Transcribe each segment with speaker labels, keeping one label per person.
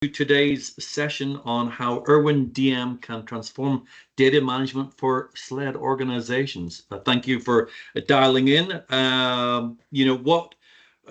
Speaker 1: to today's session on how Erwin DM can transform data management for SLED organizations. Thank you for dialing in. What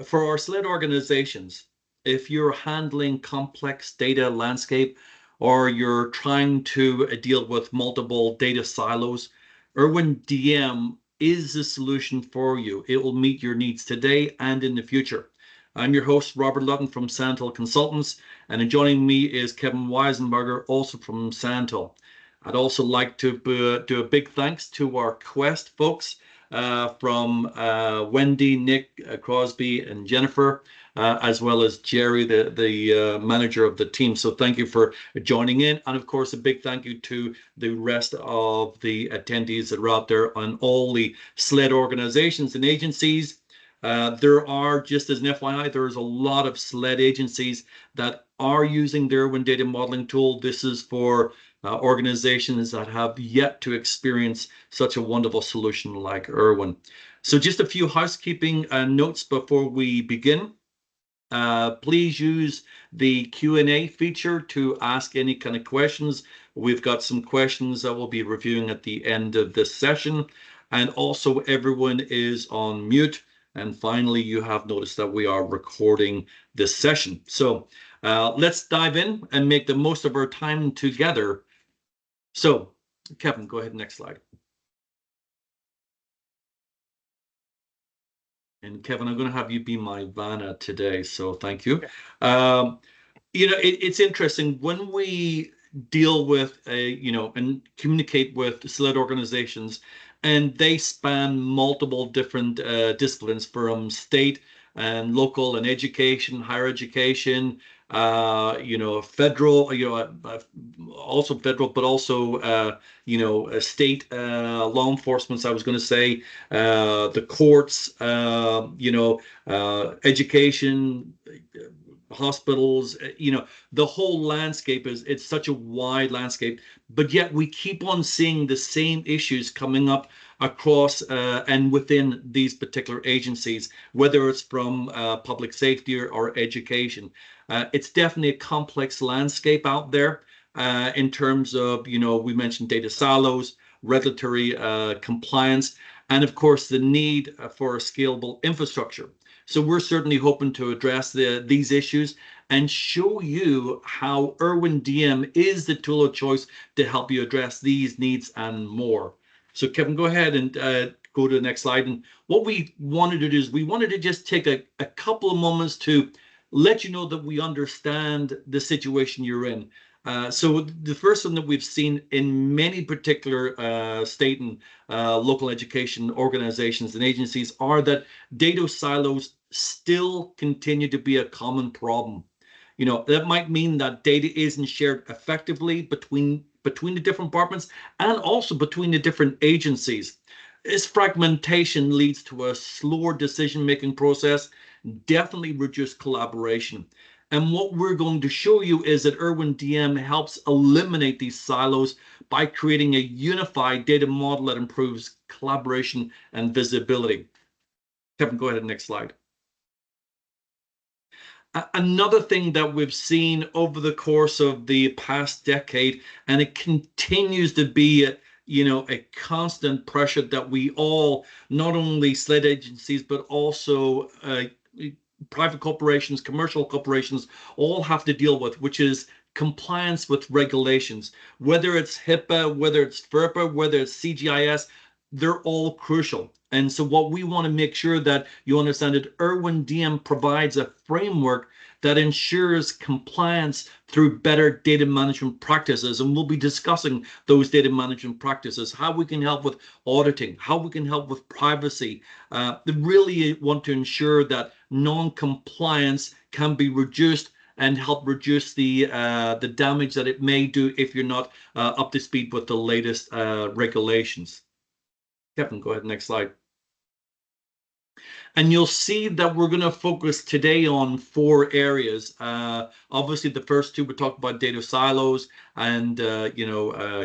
Speaker 1: for our SLED organizations, if you're handling complex data landscape or you're trying to deal with multiple data silos, Erwin DM is the solution for you. It will meet your needs today and in the future. I'm your host, Robert Lutton from Sandhill Consultants, and joining me is Kevin Weisenberger, also from Sandhill. I'd also like to do a big thanks to our Quest folks from Wendy, Nick, Crosby, and Jennifer, as well as Jerry, the manager of the team. So thank you for joining in. And of course, a big thank you to the rest of the attendees that are out there on all the SLED organizations and agencies. There are, just as an FYI, there's a lot of SLED agencies that are using the Erwin data modeling tool. This is for organizations that have yet to experience such a wonderful solution like Erwin. So just a few housekeeping notes before we begin. Please use the Q&A feature to ask any kind of questions. We've got some questions that we'll be reviewing at the end of this session. And also everyone is on mute. And finally, you have noticed that we are recording this session. So let's dive in and make the most of our time together. So, Kevin, go ahead, next slide. And Kevin, I'm going to have you be my Vanna today, so thank you. It's interesting when we deal with and communicate with SLED organizations, and they span multiple different disciplines from state and local and education, higher education, federal, also federal, but also, state law enforcement, I was going to say, the courts, education, hospitals, the whole landscape it's such a wide landscape, but yet we keep on seeing the same issues coming up across and within these particular agencies, whether it's from public safety or education. It's definitely a complex landscape out there in terms of, we mentioned data silos, regulatory compliance, and of course the need for a scalable infrastructure. So we're certainly hoping to address these issues and show you how Erwin DM is the tool of choice to help you address these needs and more. So Kevin, go ahead and go to the next slide. And what we wanted to do is we wanted to just take a couple of moments to let you know that we understand the situation you're in. So the first one that we've seen in many particular state and local education organizations and agencies are that data silos still continue to be a common problem. That might mean that data isn't shared effectively between the different departments and also between the different agencies. This fragmentation leads to a slower decision-making process, definitely reduced collaboration. And what we're going to show you is that Erwin DM helps eliminate these silos by creating a unified data model that improves collaboration and visibility. Kevin, go ahead, next slide. Another thing that we've seen over the course of the past decade, and it continues to be a constant pressure that we all, not only SLED agencies, but also private corporations, commercial corporations, all have to deal with, which is compliance with regulations. Whether it's HIPAA, whether it's FERPA, whether it's CGIS, they're all crucial. And so what we want to make sure that you understand that Erwin DM provides a framework that ensures compliance through better data management practices. And we'll be discussing those data management practices, how we can help with auditing, how we can help with privacy. They really want to ensure that non-compliance can be reduced and help reduce the damage that it may do if you're not up to speed with the latest regulations. Kevin, go ahead, next slide. And you'll see that we're going to focus today on 4 areas. Obviously, the first 2 we talked about data silos and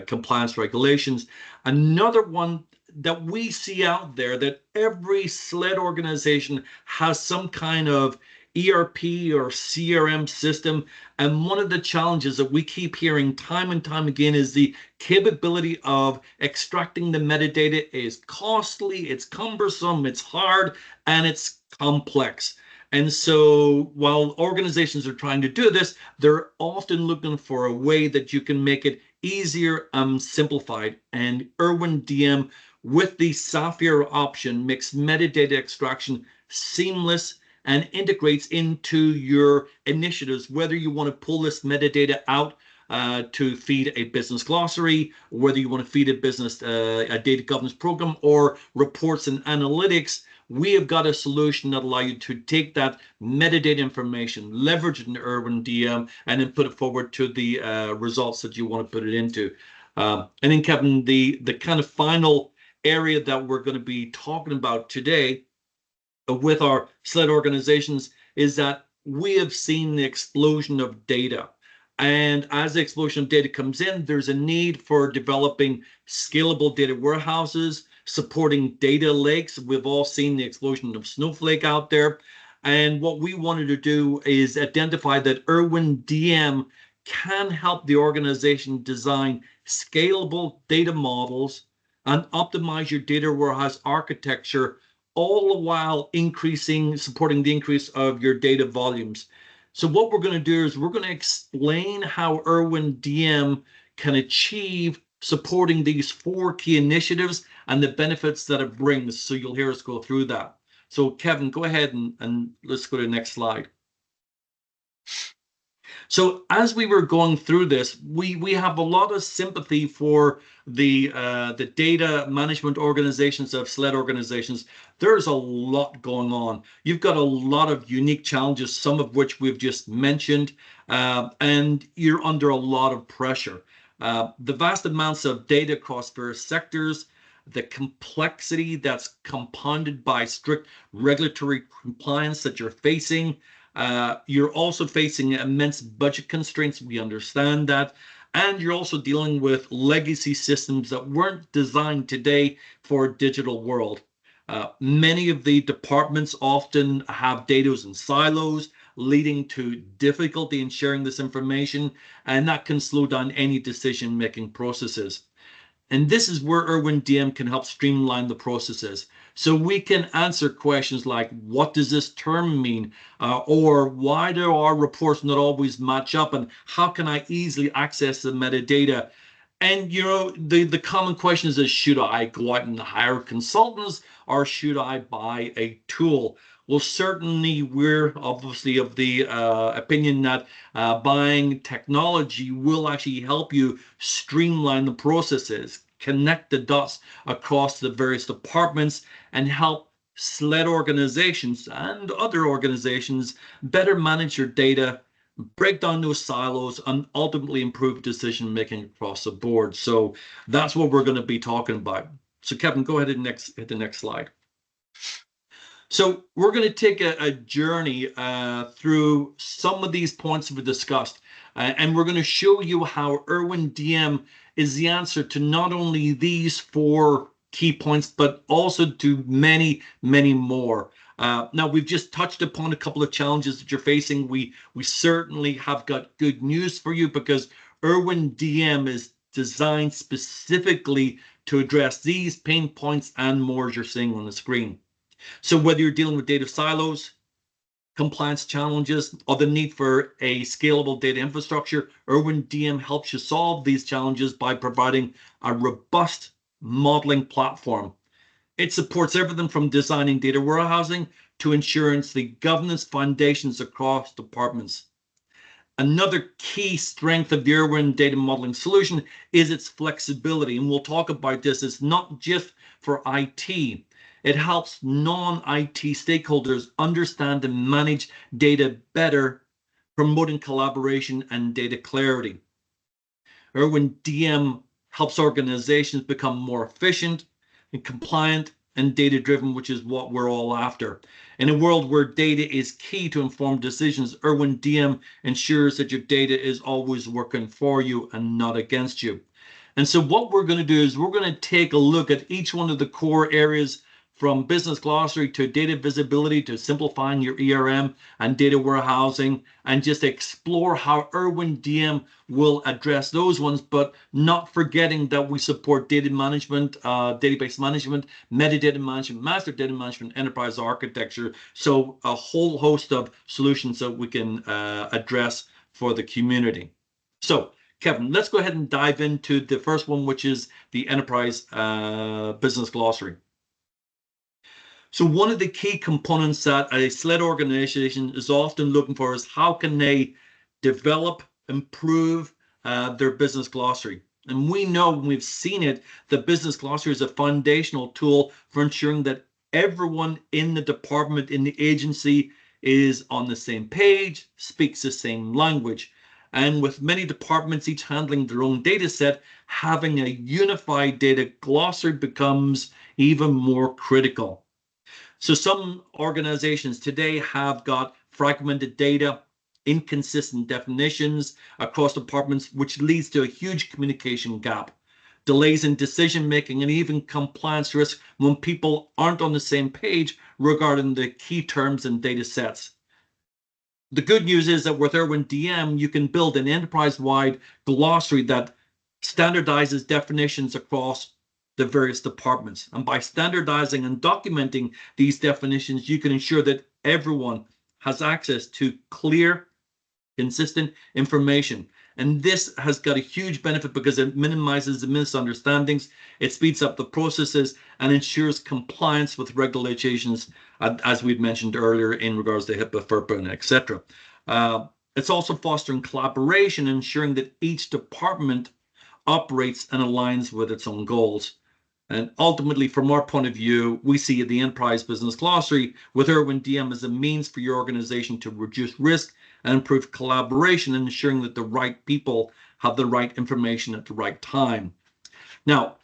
Speaker 1: compliance regulations. Another one that we see out there that every SLED organization has some kind of ERP or CRM system. And one of the challenges that we keep hearing time and time again is the capability of extracting the metadata is costly, it's cumbersome, it's hard, and it's complex. And so while organizations are trying to do this, they're often looking for a way that you can make it easier and simplified. And erwin DM with the Sapphire option makes metadata extraction seamless and integrates into your initiatives, whether you want to pull this metadata out to feed a business glossary, whether you want to feed a business a data governance program or reports and analytics. We have got a solution that allows you to take that metadata information, leverage it in erwin DM, and then put it forward to the results that you want to put it into. And then, Kevin, the kind of final area that we're going to be talking about today with our SLED organizations is that we have seen the explosion of data. And as the explosion of data comes in, there's a need for developing scalable data warehouses, supporting data lakes. We've all seen the explosion of Snowflake out there. And what we wanted to do is identify that erwin DM can help the organization design scalable data models and optimize your data warehouse architecture, all the while supporting the increase of your data volumes. So what we're going to do is we're going to explain how erwin DM can achieve supporting these 4 key initiatives and the benefits that it brings. So you'll hear us go through that. So Kevin, go ahead and let's go to the next slide. So as we were going through this, we have a lot of sympathy for the data management organizations of SLED organizations. There's a lot going on. You've got a lot of unique challenges, some of which we've just mentioned, and you're under a lot of pressure. The vast amounts of data across various sectors, the complexity that's compounded by strict regulatory compliance that you're facing. You're also facing immense budget constraints. We understand that. And you're also dealing with legacy systems that weren't designed today for a digital world. Many of the departments often have data in silos, leading to difficulty in sharing this information, and that can slow down any decision-making processes. And this is where erwin DM can help streamline the processes. So we can answer questions like, what does this term mean? Or why do our reports not always match up? And how can I easily access the metadata? And the common question is, should I go out and hire consultants or should I buy a tool? Well, certainly we're obviously of the opinion that buying technology will actually help you streamline the processes, connect the dots across the various departments, and help SLED organizations and other organizations better manage your data, break down those silos, and ultimately improve decision making across the board. So that's what we're going to be talking about. So Kevin, go ahead and hit the next slide. So we're going to take a journey through some of these points we've discussed, and we're going to show you how erwin DM is the answer to not only these 4 key points, but also to many, many more. Now, we've just touched upon a couple of challenges that you're facing. We certainly have got good news for you because erwin DM is designed specifically to address these pain points and more, as you're seeing on the screen. So whether you're dealing with data silos, compliance challenges, or the need for a scalable data infrastructure, erwin DM helps you solve these challenges by providing a robust modeling platform. It supports everything from designing data warehousing to ensuring the governance foundations across departments. Another key strength of the erwin data modeling solution is its flexibility, and we'll talk about this. It's not just for IT. It helps non-IT stakeholders understand and manage data better, promoting collaboration and data clarity. erwin DM helps organizations become more efficient and compliant and data-driven, which is what we're all after. In a world where data is key to informed decisions, erwin DM ensures that your data is always working for you and not against you. And so what we're going to do is we're going to take a look at each one of the core areas from business glossary to data visibility to simplifying your ERM and data warehousing, and just explore how erwin DM will address those ones, but not forgetting that we support data management, database management, metadata management, master data management, enterprise architecture. So a whole host of solutions that we can address for the community. So Kevin, let's go ahead and dive into the first one, which is the enterprise business glossary. So one of the key components that a SLED organization is often looking for is how can they develop, improve their business glossary. And we know, when we've seen it, the business glossary is a foundational tool for ensuring that everyone in the department, in the agency, is on the same page, speaks the same language. And with many departments each handling their own data set, having a unified data glossary becomes even more critical. So some organizations today have got fragmented data, inconsistent definitions across departments, which leads to a huge communication gap, delays in decision making, and even compliance risk when people aren't on the same page regarding the key terms and data sets. The good news is that with erwin DM, you can build an enterprise-wide glossary that standardizes definitions across the various departments. And by standardizing and documenting these definitions, you can ensure that everyone has access to clear, consistent information. And this has got a huge benefit because it minimizes the misunderstandings, it speeds up the processes, and ensures compliance with regulations, as we've mentioned earlier, in regards to HIPAA, FERPA, and etc. It's also fostering collaboration, ensuring that each department operates and aligns with its own goals. And ultimately, from our point of view, we see the enterprise business glossary with erwin DM as a means for your organization to reduce risk and improve collaboration, and ensuring that the right people have the right information at the right time. Now,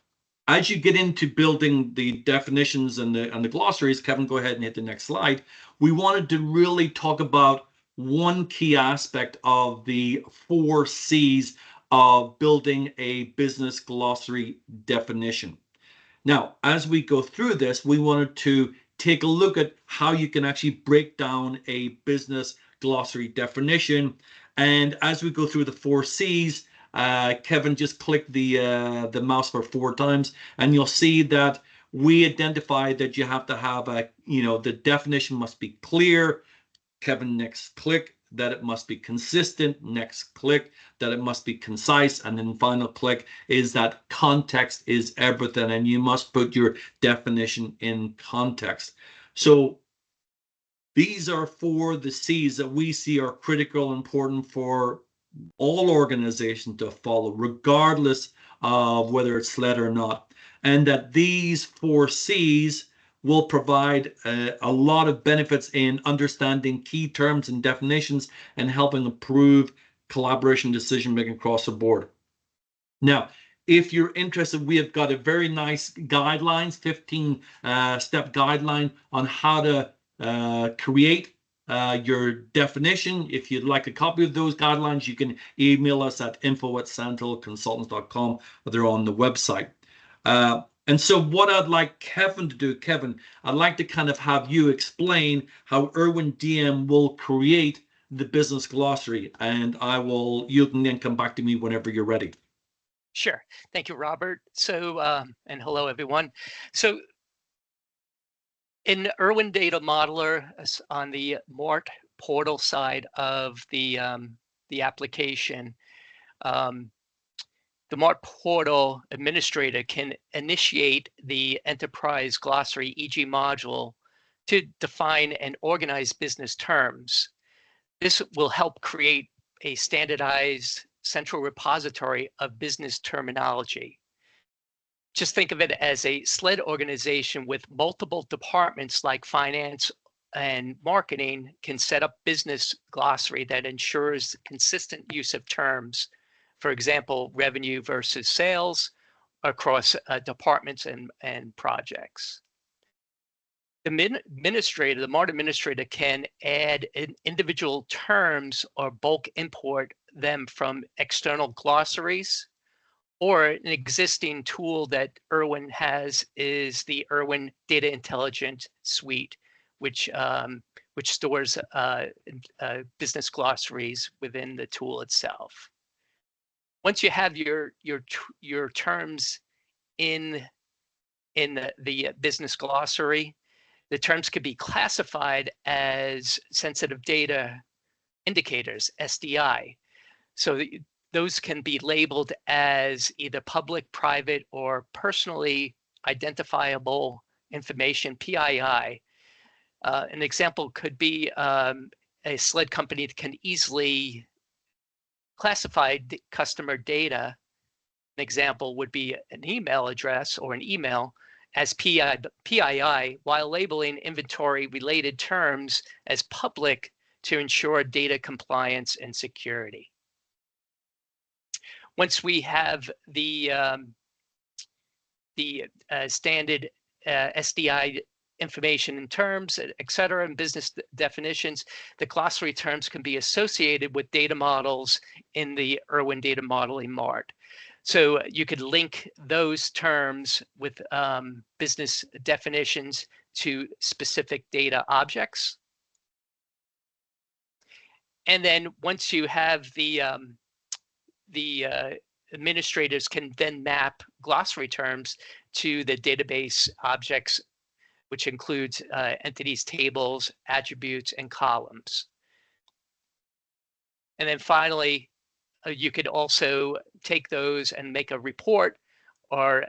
Speaker 1: as you get into building the definitions and the glossaries, Kevin, go ahead and hit the next slide. We wanted to really talk about one key aspect of the 4 C's of building a business glossary definition. Now, as we go through this, we wanted to take a look at how you can actually break down a business glossary definition. And as we go through the 4 C's, Kevin, just click the mouse for 4 times, and you'll see that we identify that you have to have the definition must be clear. Kevin, next click, that it must be consistent. Next click, that it must be concise. And then final click is that context is everything, and you must put your definition in context. So these are 4 the C's that we see are critical and important for all organizations to follow, regardless of whether it's SLED or not. And that these 4 C's will provide a lot of benefits in understanding key terms and definitions and helping improve collaboration decision making across the board. Now, if you're interested, we have got a very nice guidelines, 15-step guideline on how to create your definition. If you'd like a copy of those guidelines, you can email us at info@sandhillconsultants.com, or they're on the website. And so what I'd like Kevin to do, Kevin, I'd like to kind of have you explain how erwin DM will create the business glossary, and you can then come back to me whenever you're ready.
Speaker 2: Sure. Thank you, Robert. So, and hello, everyone. So in erwin Data Modeler, on the MART portal side of the application, the MART portal administrator can initiate the enterprise glossary EG module to define and organize business terms. This will help create a standardized central repository of business terminology. Just think of it as a SLED organization with multiple departments like finance and marketing can set up business glossary that ensures consistent use of terms. For example, revenue versus sales across departments and projects. The MART administrator can add individual terms or bulk import them from external glossaries Or an existing tool that Erwin has is the Erwin Data Intelligence Suite, which stores business glossaries within the tool itself. Once you have your terms in the business glossary, the terms could be classified as sensitive data indicators, SDI. So those can be labeled as either public, private, or personally identifiable information, PII. An example could be a SLED company that can easily classify customer data. An example would be an email address or an email as PII while labeling inventory related terms as public to ensure data compliance and security. Once we have the standard SDI information in terms, et cetera, and business definitions, the glossary terms can be associated with data models in the Erwin Data Modeling Mart. So you could link those terms with business definitions to specific data objects. And then once you have the administrators can then map glossary terms to the database objects, which includes entities, tables, attributes, and columns. And then finally, you could also take those and make a report, or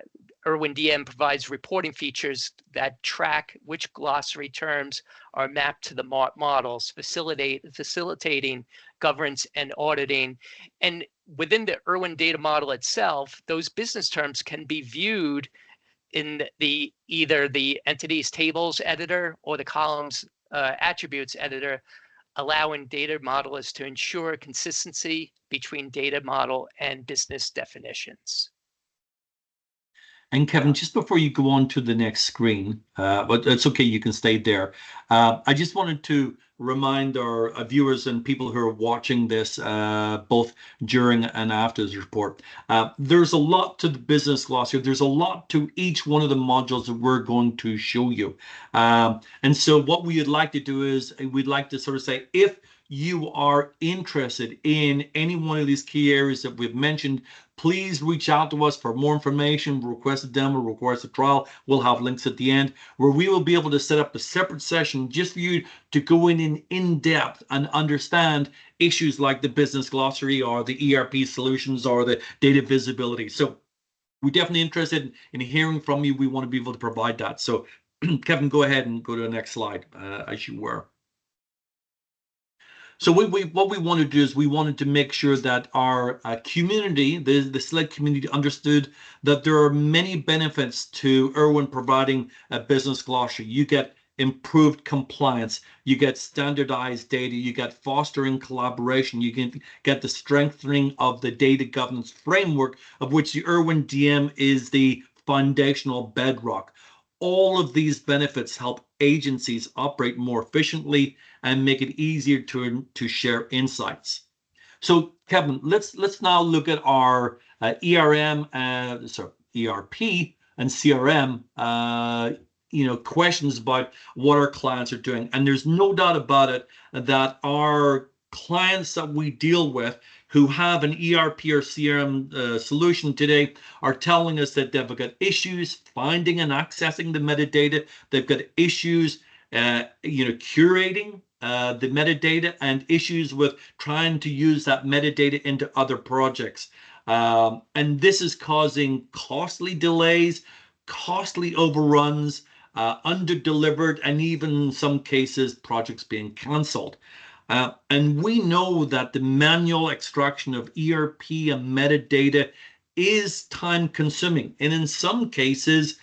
Speaker 2: Erwin DM provides reporting features that track which glossary terms are mapped to the models, facilitating governance and auditing. And within the Erwin data model itself, those business terms can be viewed in either the entities tables editor or the columns attributes editor, allowing data modelers to ensure consistency between data model and business definitions.
Speaker 1: And Kevin, just before you go on to the next screen, but it's okay, you can stay there. I just wanted to remind our viewers and people who are watching this both during and after this report. There's a lot to the business glossary. There's a lot to each one of the modules that we're going to show you. And so what we would like to do is we'd like to sort of say, if you are interested in any one of these key areas that we've mentioned, please reach out to us for more information, request a demo, request a trial. We'll have links at the end where we will be able to set up a separate session just for you to go in depth and understand issues like the business glossary or the ERP solutions or the data visibility. So we're definitely interested in hearing from you. We want to be able to provide that. So Kevin, go ahead and go to the next slide as you were. So what we wanted to do is we wanted to make sure that our community, the SLED community, understood that there are many benefits to Erwin providing a business glossary. You get improved compliance, you get standardized data, you get fostering collaboration, you can get the strengthening of the data governance framework, of which the Erwin DM is the foundational bedrock. All of these benefits help agencies operate more efficiently and make it easier to share insights. So Kevin, let's now look at our ERP and CRM questions about what our clients are doing. And there's no doubt about it that our clients that we deal with who have an ERP or CRM solution today are telling us that they've got issues finding and accessing the metadata. They've got issues, curating the metadata, and issues with trying to use that metadata into other projects. And this is causing costly delays, costly overruns, under-delivered, and even in some cases, projects being cancelled. And we know that the manual extraction of ERP and metadata is time consuming. And in some cases,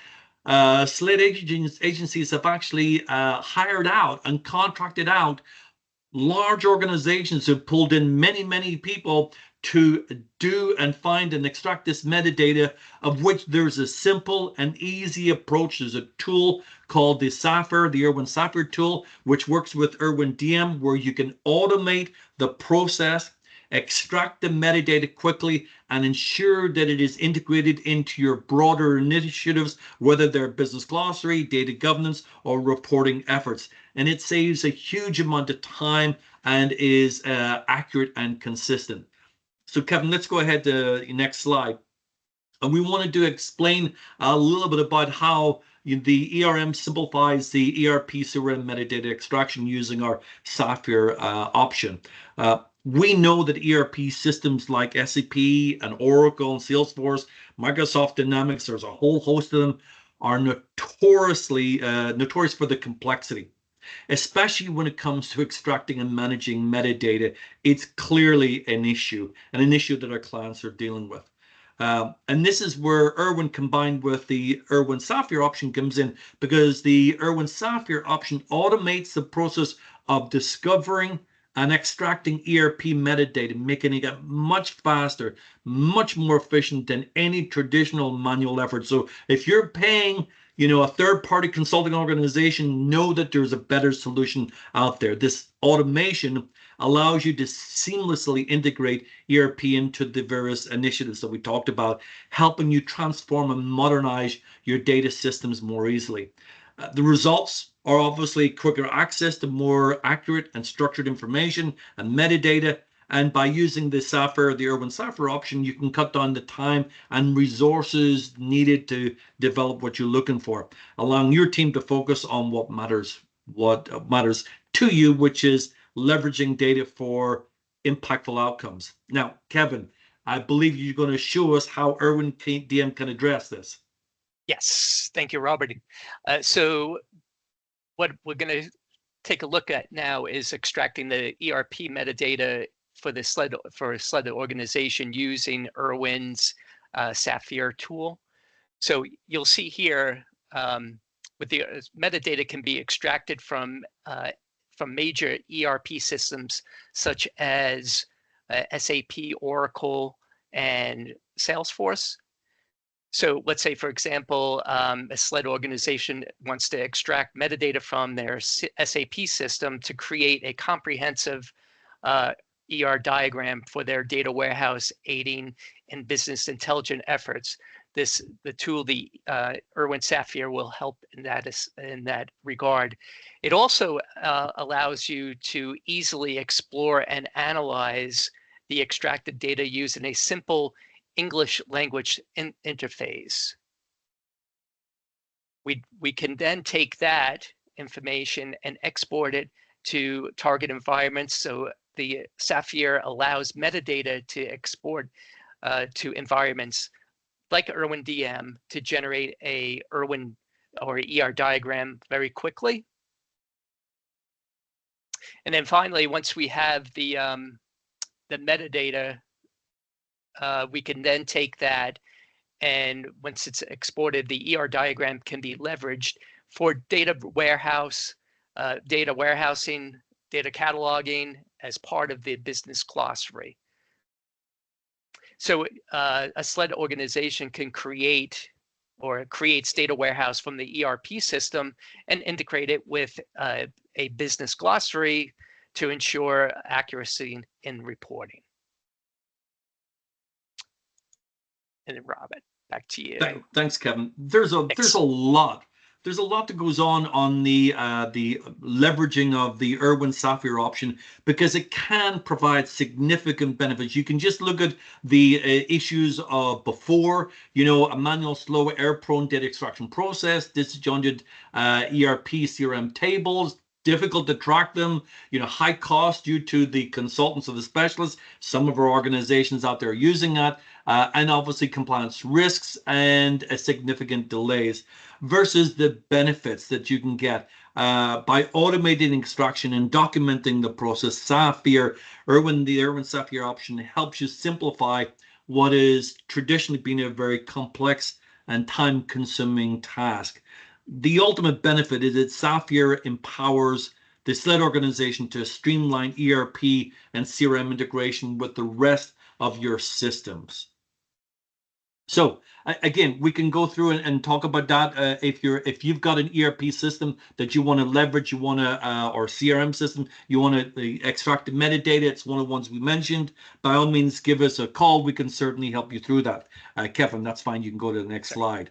Speaker 1: SLED agencies have actually hired out and contracted out large organizations who pulled in many people to do and find and extract this metadata, of which there's a simple and easy approach. There's a tool called the Erwin Sapphire tool, which works with Erwin DM, where you can automate the process. extract the metadata quickly, and ensure that it is integrated into your broader initiatives, whether they're business glossary, data governance, or reporting efforts. And it saves a huge amount of time and is accurate and consistent. So Kevin, let's go ahead to the next slide. And we wanted to explain a little bit about how the ERM simplifies the ERP CRM metadata extraction using our Sapphire option. We know that ERP systems like SAP and Oracle and Salesforce, Microsoft Dynamics, there's a whole host of them, are notorious for the complexity, especially when it comes to extracting and managing metadata. It's clearly an issue that our clients are dealing with. And this is where Erwin combined with the Erwin Sapphire option comes in, because the Erwin Sapphire option automates the process of discovering and extracting ERP metadata, making it much faster, much more efficient than any traditional manual effort. So if you're paying, a third-party consulting organization, know that there's a better solution out there. This automation allows you to seamlessly integrate ERP into the various initiatives that we talked about, helping you transform and modernize your data systems more easily. The results are obviously quicker access to more accurate and structured information and metadata. And by using the Erwin Sapphire option, you can cut down the time and resources needed to develop what you're looking for, allowing your team to focus on what matters to you, which is leveraging data for impactful outcomes. Now, Kevin, I believe you're going to show us how Erwin DM can address this.
Speaker 2: Yes, thank you, Robert. So what we're going to take a look at now is extracting the ERP metadata for the SLED organization using Erwin's Sapphire tool. So you'll see here with the metadata can be extracted from major ERP systems such as SAP, Oracle, and Salesforce. So let's say, for example, a SLED organization wants to extract metadata from their SAP system to create a comprehensive ER diagram for their data warehouse, aiding in business intelligence efforts. The tool, the Erwin Sapphire, will help in that regard. It also allows you to easily explore and analyze the extracted data using a simple English language interface. We can then take that information and export it to target environments. So the Sapphire allows metadata to export to environments like Erwin DM to generate a Erwin or ER diagram very quickly. And then finally, once we have the metadata, we can then take that, and once it's exported, the ER diagram can be leveraged for data warehousing, data cataloging as part of the business glossary. So a SLED organization can creates data warehouse from the ERP system and integrate it with a business glossary to ensure accuracy in reporting. And then Robert, back to you.
Speaker 1: Thanks, Kevin. There's a lot that goes on the leveraging of the Erwin Sapphire option, because it can provide significant benefits. You can just look at the issues of before, a manual, slow, error-prone data extraction process, disjointed ERP CRM tables, difficult to track them, high cost due to the consultants of the specialists. Some of our organizations out there are using that, and obviously compliance risks and significant delays, versus the benefits that you can get by automating extraction and documenting the process. The Erwin Sapphire option helps you simplify what is traditionally been a very complex and time-consuming task. The ultimate benefit is that Sapphire empowers the SLED organization to streamline ERP and CRM integration with the rest of your systems. So again, we can go through and talk about that. If you've got an ERP system that you want to leverage, you want to or CRM system, you want to extract the metadata. It's one of the ones we mentioned. By all means, give us a call. We can certainly help you through that. Kevin, that's fine. You can go to the next slide.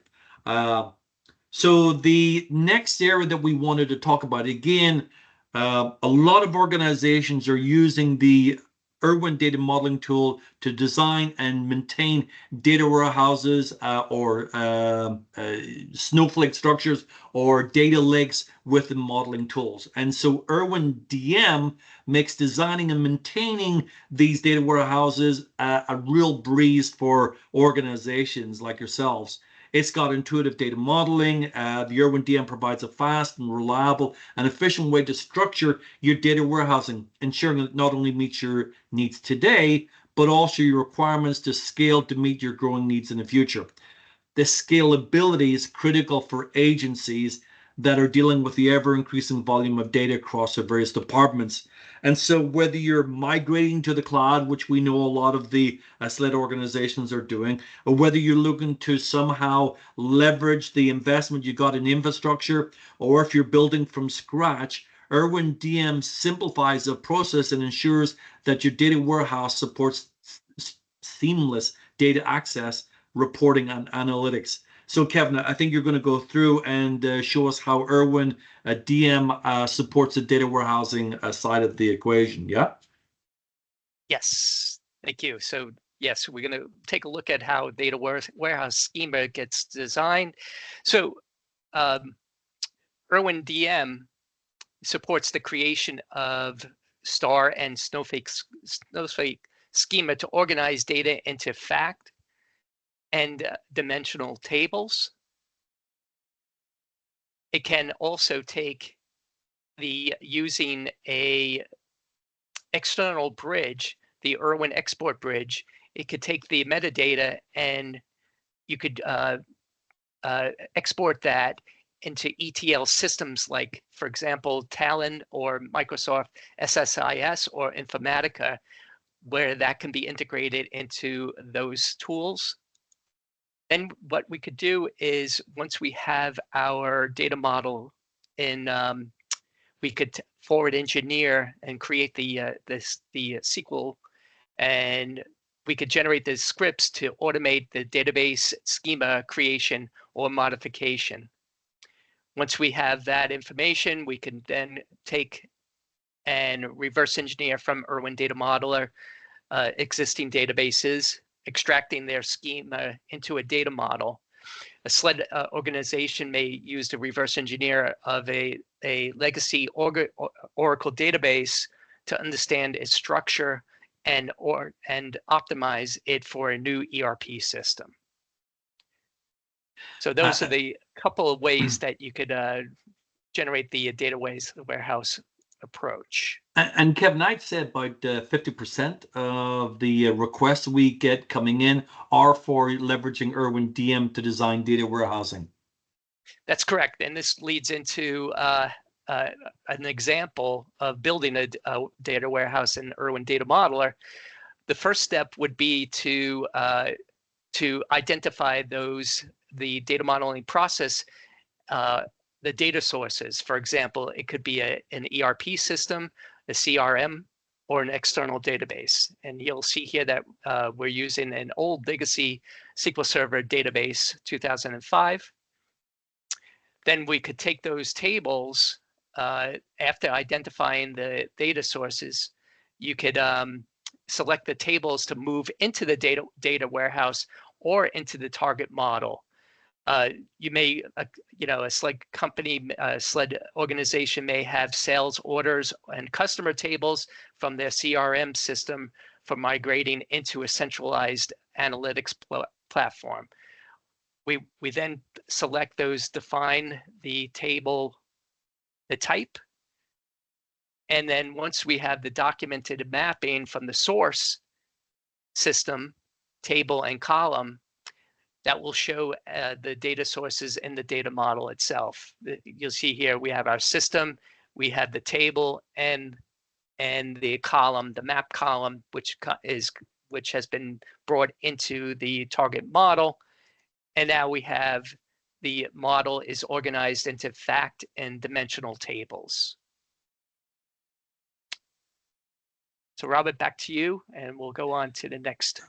Speaker 1: So the next area that we wanted to talk about, again, a lot of organizations are using the erwin data modeling tool to design and maintain data warehouses or snowflake structures or data lakes with the modeling tools. And so erwin DM makes designing and maintaining these data warehouses a real breeze for organizations like yourselves. It's got intuitive data modeling. The erwin DM provides a fast and reliable and efficient way to structure your data warehousing, ensuring it not only meets your needs today, but also your requirements to scale to meet your growing needs in the future. This scalability is critical for agencies that are dealing with the ever-increasing volume of data across their various departments. And so whether you're migrating to the cloud, which we know a lot of the SLED organizations are doing, or whether you're looking to somehow leverage the investment you got in infrastructure, or if you're building from scratch, erwin DM simplifies the process and ensures that your data warehouse supports seamless data access, reporting, and analytics. So, Kevin, I think you're going to go through and show us how erwin DM supports the data warehousing side of the equation. Yeah?
Speaker 2: Yes, thank you. So yes, we're going to take a look at how data warehouse schema gets designed. So erwin DM supports the creation of star and snowflake schema to organize data into fact and dimensional tables. It can also take using a external bridge, the erwin export bridge. It could take the metadata and you could export that into ETL systems like, for example, Talon or Microsoft SSIS or Informatica, where that can be integrated into those tools. Then what we could do is once we have our data model in, we could forward engineer and create the SQL, and we could generate the scripts to automate the database schema creation or modification. Once we have that information, we can then take and reverse engineer from erwin data modeler existing databases, extracting their schema into a data model. A SLED organization may use the reverse engineer of a legacy Oracle database to understand its structure and optimize it for a new ERP system. So those are the couple of ways that you could generate the data warehouse approach.
Speaker 1: And Kevin, I'd say about 50% of the requests we get coming in are for leveraging erwin DM to design data warehousing.
Speaker 2: That's correct. And this leads into an example of building a data warehouse in erwin data modeler. The first step would be to identify the data modeling process, the data sources. For example, it could be an ERP system, a CRM, or an external database. And you'll see here that we're using an old legacy SQL Server database, 2005. Then we could take those tables after identifying the data sources. You could select the tables to move into the data warehouse or into the target model. You may, a SLED company, SLED organization may have sales orders and customer tables from their CRM system for migrating into a centralized analytics platform. We then select those, define the table, the type, and then once we have the documented mapping from the source system, table and column, that will show the data sources in the data model itself. You'll see here we have our system, we have the table, and the column, the map column, which is which has been brought into the target model. And now we have the model is organized into fact and dimensional tables. So Robert, back to you, and we'll go on to the next.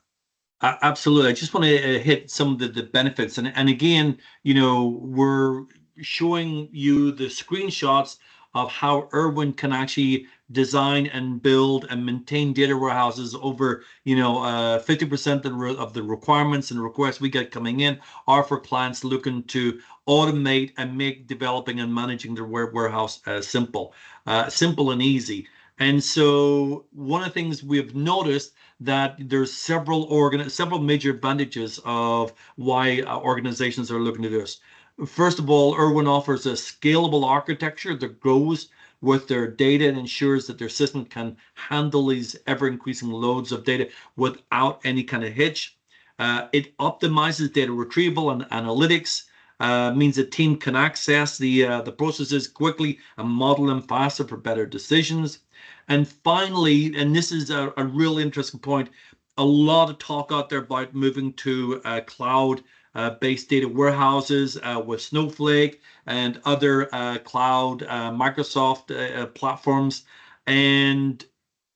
Speaker 1: Absolutely. I just want to hit some of the benefits. And again, we're showing you the screenshots of how Erwin can actually design and build and maintain data warehouses over, 50% of the requirements and requests we get coming in are for clients looking to automate and make developing and managing their warehouse simple and easy. And so one of the things we've noticed that there's several major advantages of why organizations are looking to do this. First of all, Erwin offers a scalable architecture that grows with their data and ensures that their system can handle these ever-increasing loads of data without any kind of hitch. It optimizes data retrieval and analytics. Means the team can access the processes quickly and model them faster for better decisions. And finally, and this is a real interesting point, a lot of talk out there about moving to cloud-based data warehouses with Snowflake and other cloud Microsoft platforms. And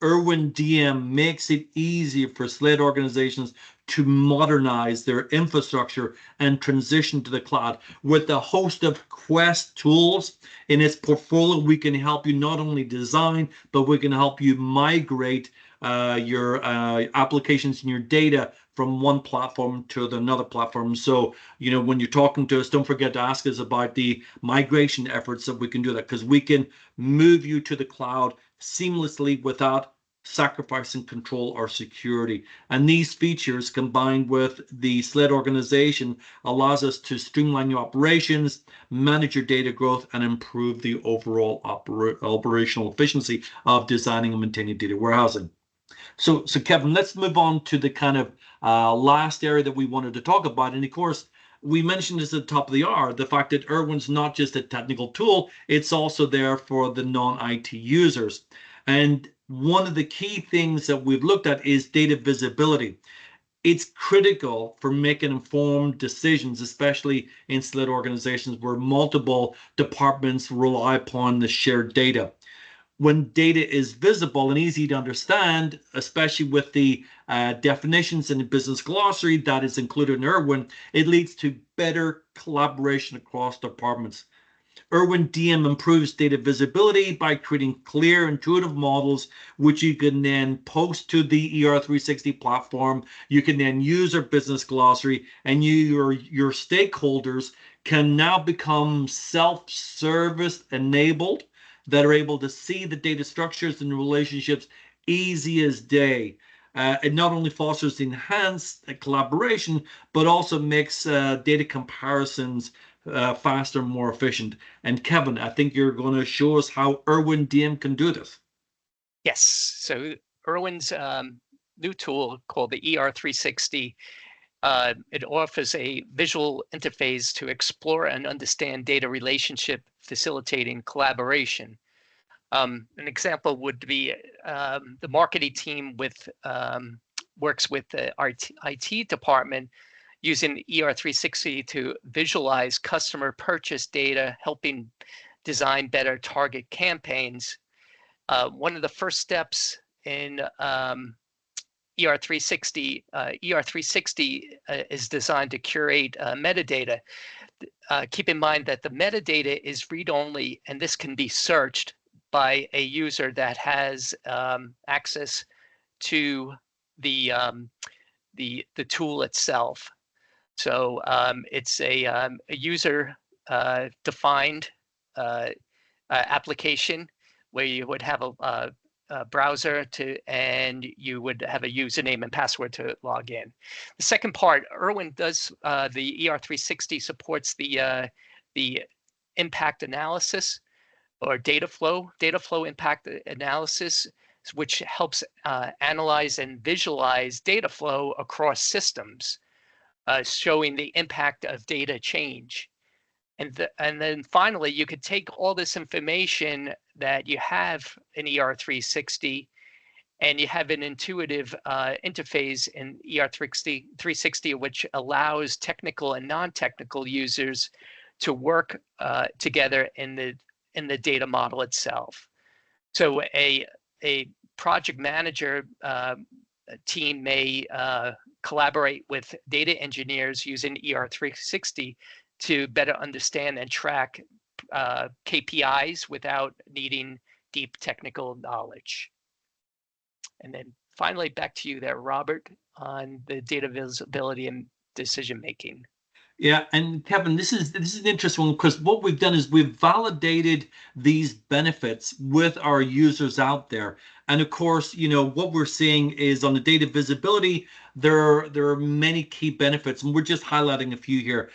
Speaker 1: Erwin DM makes it easier for SLED organizations to modernize their infrastructure and transition to the cloud. With a host of Quest tools in its portfolio, we can help you not only design, but we can help you migrate your applications and your data from one platform to another platform. So, when you're talking to us, don't forget to ask us about the migration efforts that we can do that, because we can move you to the cloud seamlessly without sacrificing control or security. And these features combined with the SLED organization allows us to streamline your operations, manage your data growth, and improve the overall operational efficiency of designing and maintaining data warehousing. So Kevin, let's move on to the kind of last area that we wanted to talk about. And of course, we mentioned this at the top of the hour, the fact that Erwin's not just a technical tool, it's also there for the non-IT users. And one of the key things that we've looked at is data visibility. It's critical for making informed decisions, especially in SLED organizations where multiple departments rely upon the shared data. When data is visible and easy to understand, especially with the definitions in the business glossary that is included in Erwin, it leads to better collaboration across departments. Erwin DM improves data visibility by creating clear, intuitive models, which you can then post to the ER360 platform. You can then use our business glossary, and your stakeholders can now become self-service enabled, that are able to see the data structures and relationships easy as day. It not only fosters enhanced collaboration, but also makes data comparisons faster and more efficient. And Kevin, I think you're going to show us how Erwin DM can do this.
Speaker 2: Yes. So Erwin's new tool called the ER360, it offers a visual interface to explore and understand data relationship, facilitating collaboration. An example would be the marketing team works with the IT department using ER360 to visualize customer purchase data, helping design better target campaigns. One of the first steps in ER360, ER360 is designed to curate metadata. Keep in mind that the metadata is read-only, and this can be searched by a user that has access to the tool itself. So it's a user defined application where you would have a browser and you would have a username and password to log in. The second part, Erwin does the ER360 supports the impact analysis or data flow impact analysis, which helps analyze and visualize data flow across systems, showing the impact of data change. And then finally, you could take all this information that you have in ER360 and you have an intuitive interface in ER360, which allows technical and non-technical users to work together in the data model itself. So a project manager team may collaborate with data engineers using ER360 to better understand and track KPIs without needing deep technical knowledge. And then finally, back to you there, Robert, on the data visibility and decision making.
Speaker 1: Yeah, and Kevin, this is an interesting one, because what we've done is we've validated these benefits with our users out there. And of course, what we're seeing is on the data visibility, there are many key benefits, and we're just highlighting a few here.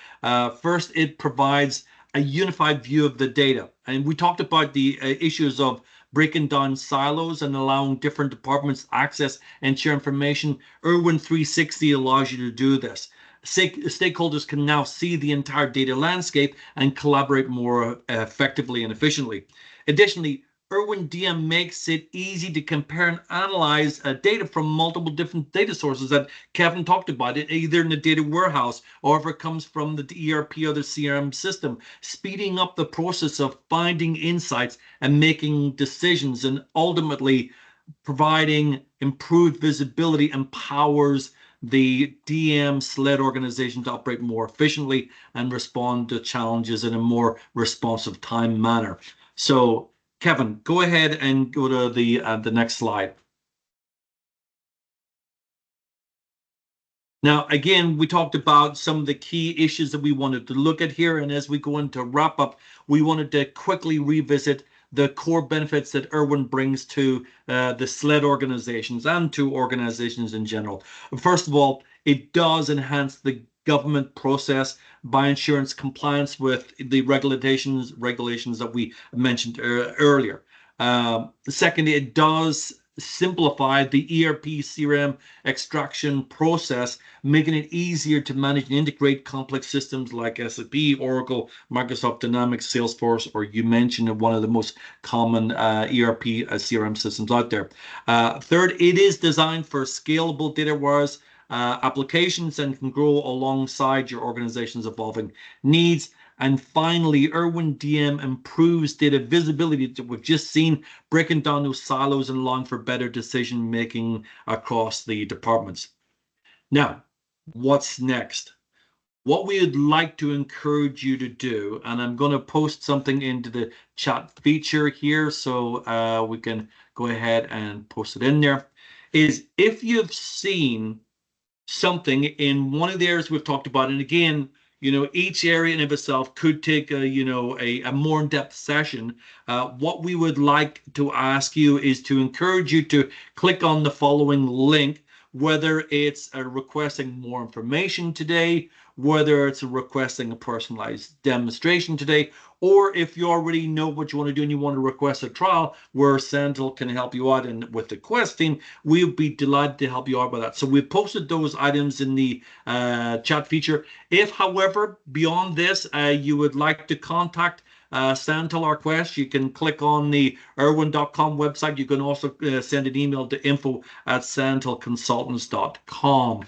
Speaker 1: First, it provides a unified view of the data. And we talked about the issues of breaking down silos and allowing different departments access and share information. erwin 360 allows you to do this. Stakeholders can now see the entire data landscape and collaborate more effectively and efficiently. Additionally, erwin DM makes it easy to compare and analyze data from multiple different data sources that Kevin talked about, either in the data warehouse or if it comes from the ERP or the CRM system, speeding up the process of finding insights and making decisions, and ultimately providing improved visibility empowers the DM SLED organization to operate more efficiently and respond to challenges in a more responsive time manner. So, Kevin, go ahead and go to the next slide. Now, again, we talked about some of the key issues that we wanted to look at here, and as we go into wrap up, we wanted to quickly revisit the core benefits that erwin brings to the SLED organizations and to organizations in general. First of all, it does enhance the government process by ensuring compliance with the regulations that we mentioned earlier. Secondly, it does simplify the ERP CRM extraction process, making it easier to manage and integrate complex systems like SAP, Oracle, Microsoft Dynamics, Salesforce, or you mentioned one of the most common ERP CRM systems out there. Third, it is designed for scalable data warehouse applications and can grow alongside your organization's evolving needs. And finally, erwin DM improves data visibility that we've just seen, breaking down those silos and allowing for better decision making across the departments. Now, what's next? What we would like to encourage you to do, and I'm going to post something into the chat feature here so we can go ahead and post it in there, is if you've seen something in one of the areas we've talked about, and again, each area in of itself could take a more in-depth session. What we would like to ask you is to encourage you to click on the following link, whether it's requesting more information today, whether it's requesting a personalized demonstration today, or if you already know what you want to do and you want to request a trial where Sentinel can help you out, and with the Quest team, we'll be delighted to help you out with that. So we've posted those items in the chat feature. If, however, beyond this, you would like to contact Sentinel or Quest, you can click on the erwin.com website. You can also send an email to info@sentinelconsultants.com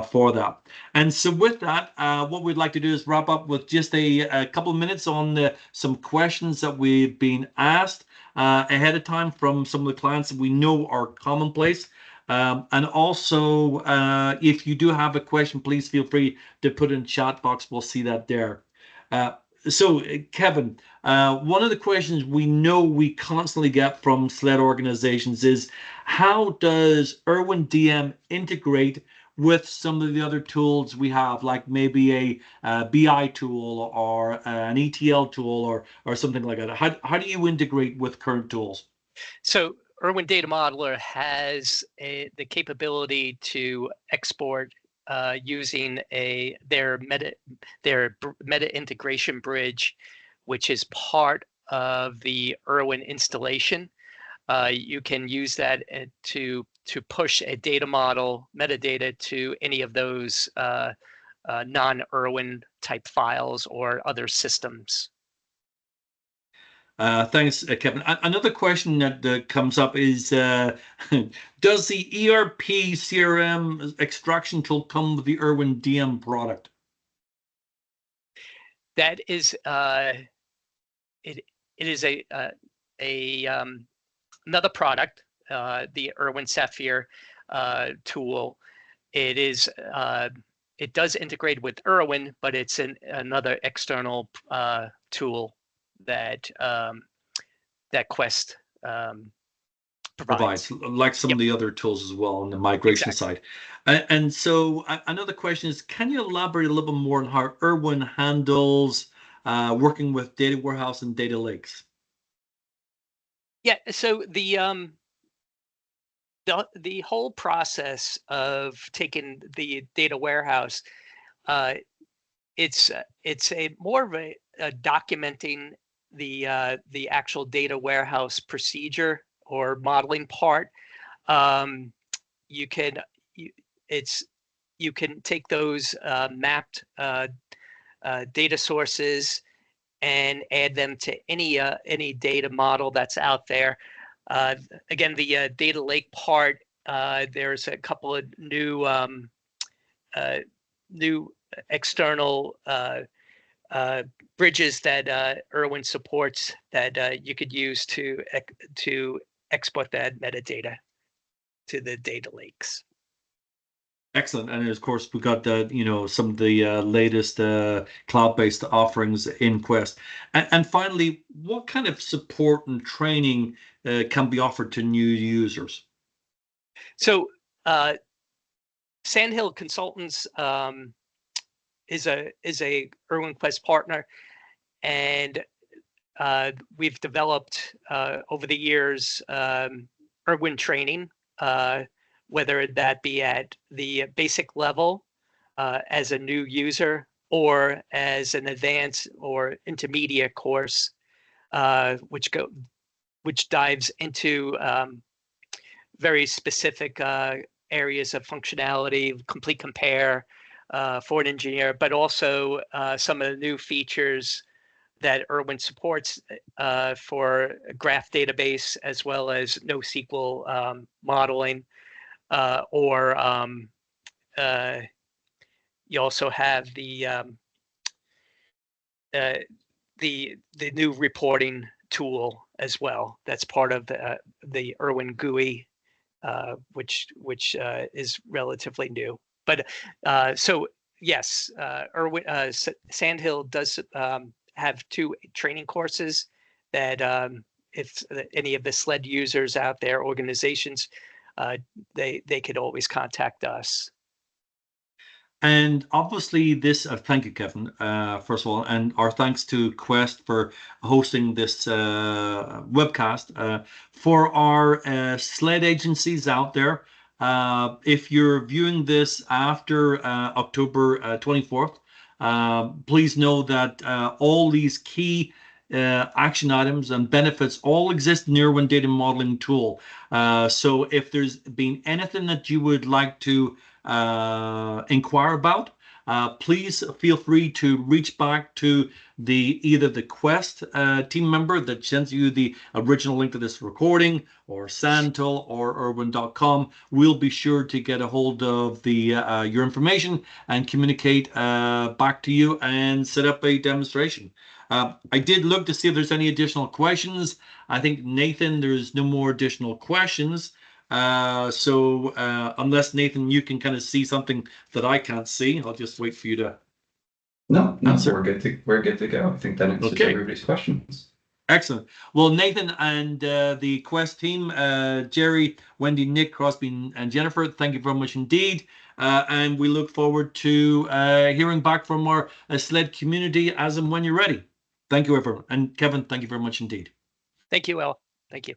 Speaker 1: for that. And so with that, what we'd like to do is wrap up with just a couple of minutes on some questions that we've been asked ahead of time from some of the clients that we know are commonplace. And also, if you do have a question, please feel free to put in the chat box. We'll see that there. So, Kevin, one of the questions we know we constantly get from SLED organizations is, how does erwin DM integrate with some of the other tools we have, like maybe a BI tool or an ETL tool or something like that? How do you integrate with current tools?
Speaker 2: So erwin Data Modeler has the capability to export using their meta integration bridge, which is part of the erwin installation. You can use that to push a data model metadata to any of those non-erwin type files or other systems.
Speaker 1: Thanks, Kevin. Another question that comes up is, does the ERP CRM extraction tool come with the erwin DM product?
Speaker 2: That is it is another product, the erwin Sapphire tool. It does integrate with erwin, but it's another external tool that that Quest provides,
Speaker 1: like some of the other tools as well on the migration side. And so another question is, can you elaborate a little bit more on how erwin handles working with data warehouse and data lakes?
Speaker 2: Yeah, so the whole process of taking the data warehouse, it's a more of a documenting the actual data warehouse procedure or modeling part. You can you can take those mapped data sources and add them to any data model that's out there. Again, the data lake part, there's a couple of new new external bridges that erwin supports that you could use to export that metadata to the data lakes.
Speaker 1: Excellent. And of course, we got some of the latest cloud-based offerings in Quest. And finally, what kind of support and training can be offered to new users?
Speaker 2: So Sandhill Consultants is a erwin Quest partner, and we've developed over the years erwin training, whether that be at the basic level as a new user or as an advanced or intermediate course, which dives into very specific areas of functionality, complete compare for an engineer, but also some of the new features that erwin supports for a graph database, as well as NoSQL modeling. Or you also have the new reporting tool as well. That's part of the erwin GUI, which is relatively new. But so yes, Sandhill does have 2 training courses that if any of the SLED users out there, organizations, they could always contact us.
Speaker 1: And obviously this, thank you, Kevin, first of all, and our thanks to Quest for hosting this webcast. For our SLED agencies out there, if you're viewing this after October 24th, please know that all these key action items and benefits all exist in the erwin data modeling tool. So if there's been anything that you would like to inquire about, please feel free to reach back to either the Quest team member that sends you the original link to this recording, or Sandhill, or erwin.com. We'll be sure to get a hold of your information and communicate back to you and set up a demonstration. I did look to see if there's any additional questions. I think, Nathan, there's no more additional questions. So unless, Nathan, you can kind of see something that I can't see, I'll just wait for you to.
Speaker 3: No, we're good to go. I think that answers everybody's questions.
Speaker 1: Excellent. Well, Nathan and the Quest team, Jerry, Wendy, Nick, Crosby, and Jennifer, thank you very much indeed. And we look forward to hearing back from our SLED community as and when you're ready. Thank you, everyone. And Kevin, thank you very much indeed.
Speaker 2: Thank you, El. Thank you.